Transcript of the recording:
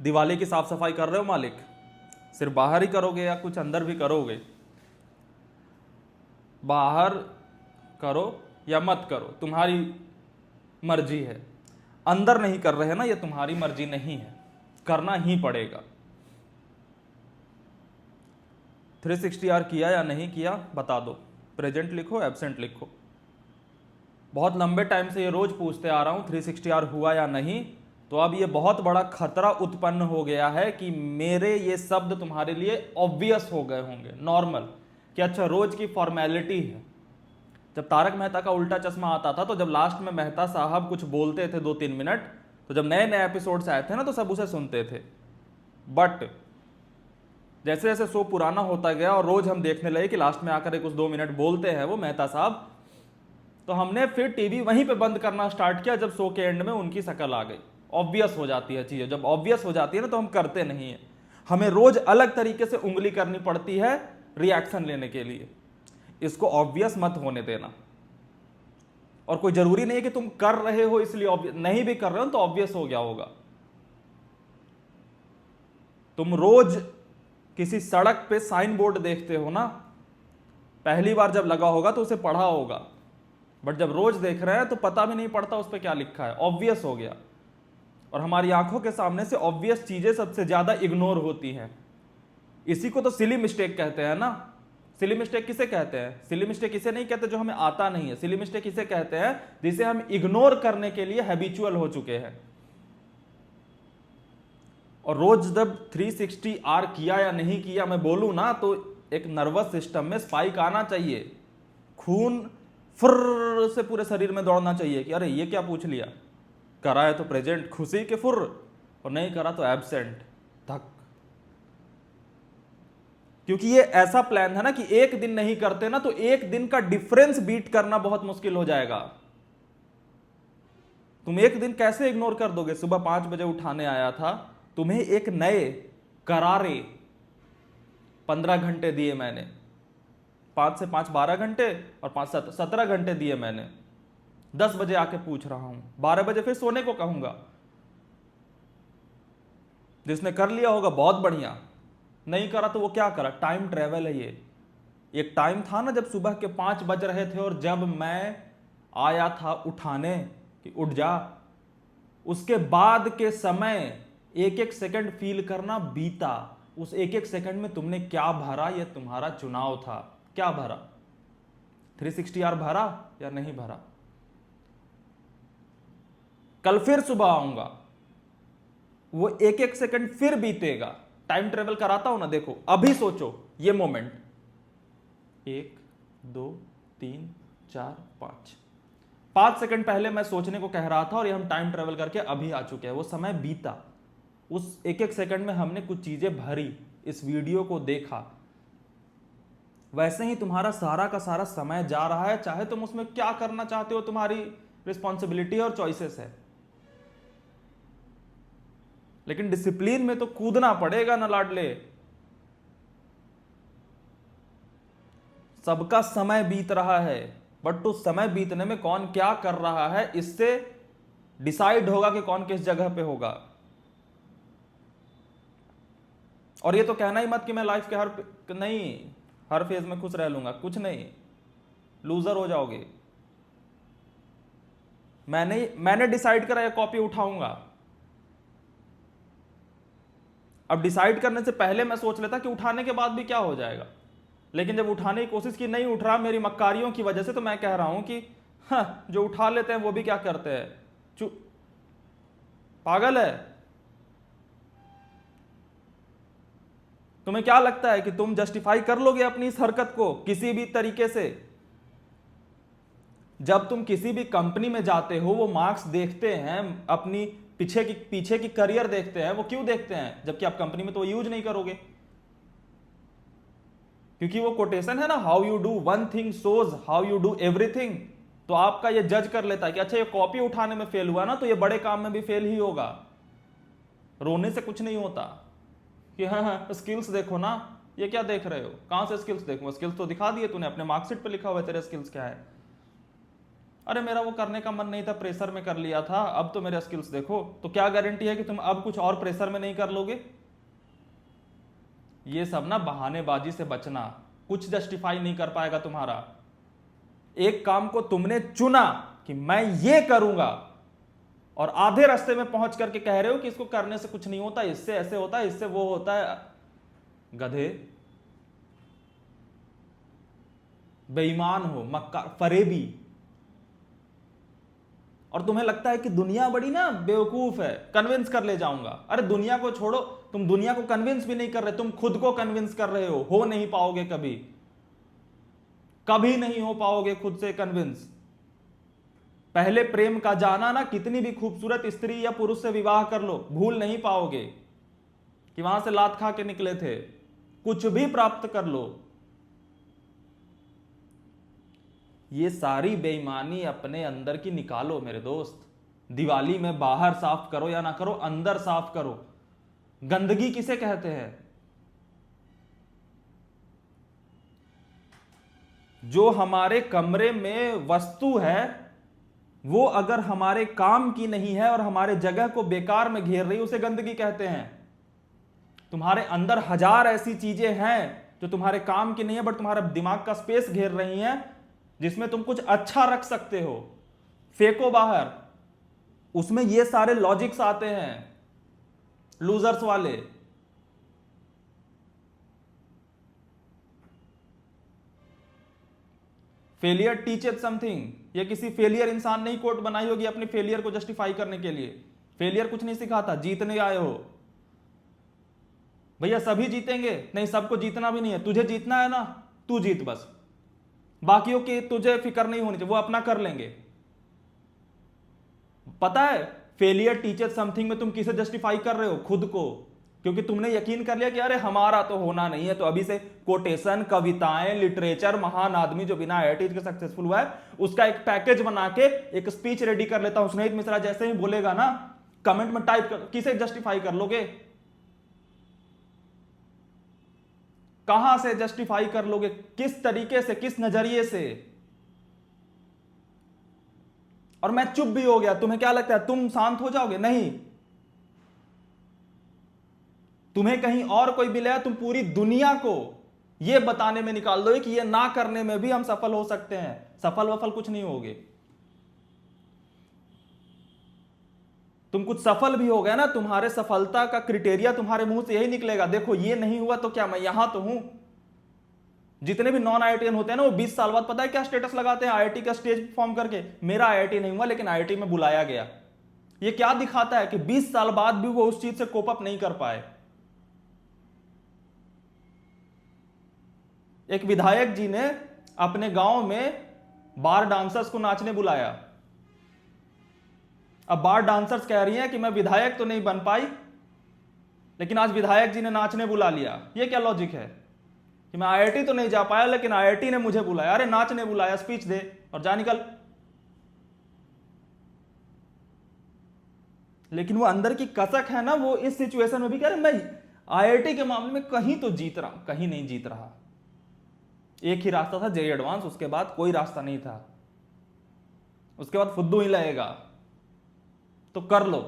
दिवाली की साफ सफाई कर रहे हो मालिक? सिर्फ बाहर ही करोगे या कुछ अंदर भी करोगे? बाहर करो या मत करो, तुम्हारी मर्जी है। अंदर नहीं कर रहे ना, ये तुम्हारी मर्जी नहीं है, करना ही पड़ेगा। 360R किया या नहीं किया बता दो, प्रेजेंट लिखो, एब्सेंट लिखो। बहुत लंबे टाइम से ये रोज पूछते आ रहा हूं 360R हुआ या नहीं, तो अब ये बहुत बड़ा खतरा उत्पन्न हो गया है कि मेरे ये शब्द तुम्हारे लिए ऑब्वियस हो गए होंगे, नॉर्मल, कि अच्छा रोज की फॉर्मेलिटी है। जब तारक मेहता का उल्टा चश्मा आता था तो जब लास्ट में मेहता साहब कुछ बोलते थे 2-3 मिनट, तो जब नए नए एपिसोड्स आए थे ना तो सब उसे सुनते थे। बट जैसे जैसे शो पुराना होता गया और रोज हम देखने लगे कि लास्ट में आकर कुछ 2 मिनट बोलते हैं वो मेहता साहब, तो हमने फिर टीवी वहीं पे बंद करना स्टार्ट किया जब शो के एंड में उनकी शक्ल आ गई। ऑब्वियस हो जाती है चीजें, जब ऑब्वियस हो जाती है ना तो हम करते नहीं है। हमें रोज अलग तरीके से उंगली करनी पड़ती है रिएक्शन लेने के लिए। इसको ऑब्वियस मत होने देना। और कोई जरूरी नहीं है कि तुम कर रहे हो इसलिए ऑब्वियस, नहीं भी कर रहे हो तो ऑब्वियस हो गया होगा। तुम रोज किसी सड़क पे साइन बोर्ड देखते हो ना, पहली बार जब लगा होगा तो उसे पढ़ा होगा, बट जब रोज देख रहे हैं तो पता भी नहीं पड़ता उस पर क्या लिखा है, ऑब्वियस हो गया। और हमारी आंखों के सामने से ऑब्वियस चीजें सबसे ज्यादा इग्नोर होती हैं। इसी को तो सिली मिस्टेक कहते हैं ना। सिली मिस्टेक किसे कहते हैं? सिली मिस्टेक इसे नहीं कहते जो हमें आता नहीं है। सिली मिस्टेक इसे कहते हैं जिसे हम इग्नोर करने के लिए हैबिचुअल हो चुके हैं। और रोज जब 360R किया या नहीं किया मैं बोलूं ना, तो एक नर्वस सिस्टम में स्पाइक आना चाहिए, खून फुर्र से पूरे शरीर में दौड़ना चाहिए कि अरे ये क्या पूछ लिया, करा है तो प्रेजेंट खुशी के फुर्र, और नहीं करा तो एब्सेंट धक। क्योंकि ये ऐसा प्लान है ना कि एक दिन नहीं करते ना तो एक दिन का डिफरेंस बीट करना बहुत मुश्किल हो जाएगा। तुम एक दिन कैसे इग्नोर कर दोगे? सुबह 5 बजे उठाने आया था, तुम्हें एक नए करारे 15 घंटे दिए मैंने, 5 से 5 12 घंटे और 5 17 घंटे दिए मैंने। 10 बजे आके पूछ रहा हूं, 12 बजे फिर सोने को कहूंगा। जिसने कर लिया होगा बहुत बढ़िया, नहीं करा तो वो क्या करा? टाइम ट्रेवल है ये। एक टाइम था ना जब सुबह के 5 बज रहे थे और जब मैं आया था उठाने कि उठ जा, उसके बाद के समय एक एक सेकंड फील करना बीता। उस एक एक सेकंड में तुमने क्या भरा, यह तुम्हारा चुनाव था। क्या भरा? 360R भरा या नहीं भरा? कल फिर सुबह आऊंगा, वो एक एक सेकंड फिर बीतेगा। टाइम ट्रेवल कराता हूं ना, देखो अभी सोचो ये मोमेंट, 1 2 3 4 5 सेकंड पहले मैं सोचने को कह रहा था और ये हम टाइम ट्रेवल करके अभी आ चुके हैं। वो समय बीता, उस एक एक सेकंड में हमने कुछ चीजें भरी, इस वीडियो को देखा। वैसे ही तुम्हारा सारा का सारा समय जा रहा है, चाहे तुम उसमें क्या करना चाहते हो, तुम्हारी रिस्पॉन्सिबिलिटी और चॉइसेस है। लेकिन डिसिप्लिन में तो कूदना पड़ेगा ना लाडले। सबका समय बीत रहा है, बट उस समय बीतने में कौन क्या कर रहा है इससे डिसाइड होगा कि कौन किस जगह पे होगा। और ये तो कहना ही मत कि मैं लाइफ के हर फेज में खुश रह लूंगा, कुछ नहीं, लूजर हो जाओगे। मैंने डिसाइड करा ये कॉपी उठाऊंगा। अब डिसाइड करने से पहले मैं सोच लेता कि उठाने के बाद भी क्या हो जाएगा, लेकिन जब उठाने की कोशिश की नहीं उठ रहा मेरी मक्कारियों की वजह से, तो मैं कह रहा हूं कि हाँ, जो उठा लेते हैं वो भी क्या करते हैं, पागल है। तुम्हें क्या लगता है कि तुम जस्टिफाई कर लोगे अपनी इस हरकत को किसी भी तरीके से? जब तुम किसी भी कंपनी में जाते हो वो मार्क्स देखते हैं, अपनी पीछे की करियर देखते हैं। वो क्यों देखते हैं? जबकि आप कंपनी में तो यूज नहीं करोगे, क्योंकि वो कोटेशन है ना, how you do one thing shows how you do everything. तो आपका ये जज कर लेता है कि अच्छा ये कॉपी उठाने में फेल हुआ ना, तो ये बड़े काम में भी फेल ही होगा। रोने से कुछ नहीं होता कि हाँ स्किल्स देखो ना, ये क्या देख रहे हो, कहां से स्किल्स देखो? स्किल्स तो दिखा दिए तूने, अपने मार्कशीट पे लिखा हुआ है तेरे स्किल्स क्या है। अरे मेरा वो करने का मन नहीं था, प्रेशर में कर लिया था, अब तो मेरे स्किल्स देखो। तो क्या गारंटी है कि तुम अब कुछ और प्रेशर में नहीं कर लोगे? ये सब ना बहानेबाजी से बचना, कुछ जस्टिफाई नहीं कर पाएगा तुम्हारा। एक काम को तुमने चुना कि मैं ये करूंगा, और आधे रास्ते में पहुंच करके कह रहे हो कि इसको करने से कुछ नहीं होता, इससे ऐसे होता है, इससे वो होता है। गधे, बेईमान हो, मक्कार, फरेबी। और तुम्हें लगता है कि दुनिया बड़ी ना बेवकूफ है, कन्विंस कर ले जाऊंगा। अरे दुनिया को छोड़ो, तुम दुनिया को कन्विंस भी नहीं कर रहे, तुम खुद को कन्विंस कर रहे हो नहीं पाओगे कभी, कभी नहीं हो पाओगे खुद से कन्विंस। पहले प्रेम का जाना ना, कितनी भी खूबसूरत स्त्री या पुरुष से विवाह कर लो, भूल नहीं पाओगे कि वहां से लात खा के निकले थे। कुछ भी प्राप्त कर लो, ये सारी बेईमानी अपने अंदर की निकालो मेरे दोस्त। दिवाली में बाहर साफ करो या ना करो, अंदर साफ करो। गंदगी किसे कहते हैं? जो हमारे कमरे में वस्तु है वो अगर हमारे काम की नहीं है और हमारे जगह को बेकार में घेर रही, उसे गंदगी कहते हैं। तुम्हारे अंदर हजार ऐसी चीजें हैं जो तुम्हारे काम की नहीं है, बट तुम्हारा दिमाग का स्पेस घेर रही हैं, जिसमें तुम कुछ अच्छा रख सकते हो, फेंको बाहर। उसमें ये सारे लॉजिक्स आते हैं, लूजर्स वाले। फेलियर टीचेस समथिंग, ये किसी फेलियर इंसान ने ही कोट बनाई होगी अपनी फेलियर को जस्टिफाई करने के लिए। फेलियर कुछ नहीं सिखाता, जीतने आए हो। भैया सभी जीतेंगे? नहीं, सबको जीतना भी नहीं है। तुझे जीतना है ना, तू जीत बस, बाकियों की तुझे फिक्र नहीं होनी चाहिए, वो अपना कर लेंगे। पता है फेलियर टीचेस समथिंग में तुम किसे जस्टिफाई कर रहे हो? खुद को, क्योंकि तुमने यकीन कर लिया कि अरे हमारा तो होना नहीं है, तो अभी से कोटेशन, कविताएं, लिटरेचर, महान आदमी जो बिना आईआईटी के सक्सेसफुल हुआ है उसका एक पैकेज बना के एक स्पीच रेडी कर लेता हूं। स्नेहित मिश्रा जैसे ही बोलेगा ना, कमेंट में टाइप कर, किसे जस्टिफाई कर लोगे? कहां से जस्टिफाई कर लोगे? किस तरीके से, किस नजरिए से? और मैं चुप भी हो गया, तुम्हें क्या लगता है तुम शांत हो जाओगे? नहीं, तुम्हें कहीं और कोई मिलेगा, तुम पूरी दुनिया को यह बताने में निकाल दो कि ये ना करने में भी हम सफल हो सकते हैं। सफल वफल कुछ नहीं होगे। तुम कुछ सफल भी हो गए ना, तुम्हारे सफलता का क्राइटेरिया तुम्हारे मुंह से यही निकलेगा, देखो ये नहीं हुआ तो क्या, मैं यहां तो हूं। जितने भी नॉन आईआईटीएन होते हैं ना, वो 20 साल बाद पता है क्या स्टेटस लगाते हैं? आईआईटी का स्टेज फॉर्म करके, मेरा आईआईटी नहीं हुआ लेकिन आईआईटी में बुलाया गया। ये क्या दिखाता है कि 20 साल बाद भी वो उस चीज से कोप अप नहीं कर पाए। एक विधायक जी ने अपने गांव में बार डांसर्स को नाचने बुलाया। अब बार डांसर्स कह रही हैं कि मैं विधायक तो नहीं बन पाई, लेकिन आज विधायक जी ने नाचने बुला लिया। ये क्या लॉजिक है कि मैं आईआईटी तो नहीं जा पाया लेकिन आईआईटी ने मुझे बुलाया? अरे नाचने बुलाया, स्पीच दे और जा निकल। लेकिन वो अंदर की कसक है ना, वो इस सिचुएशन में भी कह रहे मैं आईआईटी के मामले में कहीं तो जीत रहा हूं, कहीं नहीं जीत रहा। एक ही रास्ता था, जेईई एडवांस, उसके बाद कोई रास्ता नहीं था। उसके बाद फुद्दू ही लगेगा तो कर लो।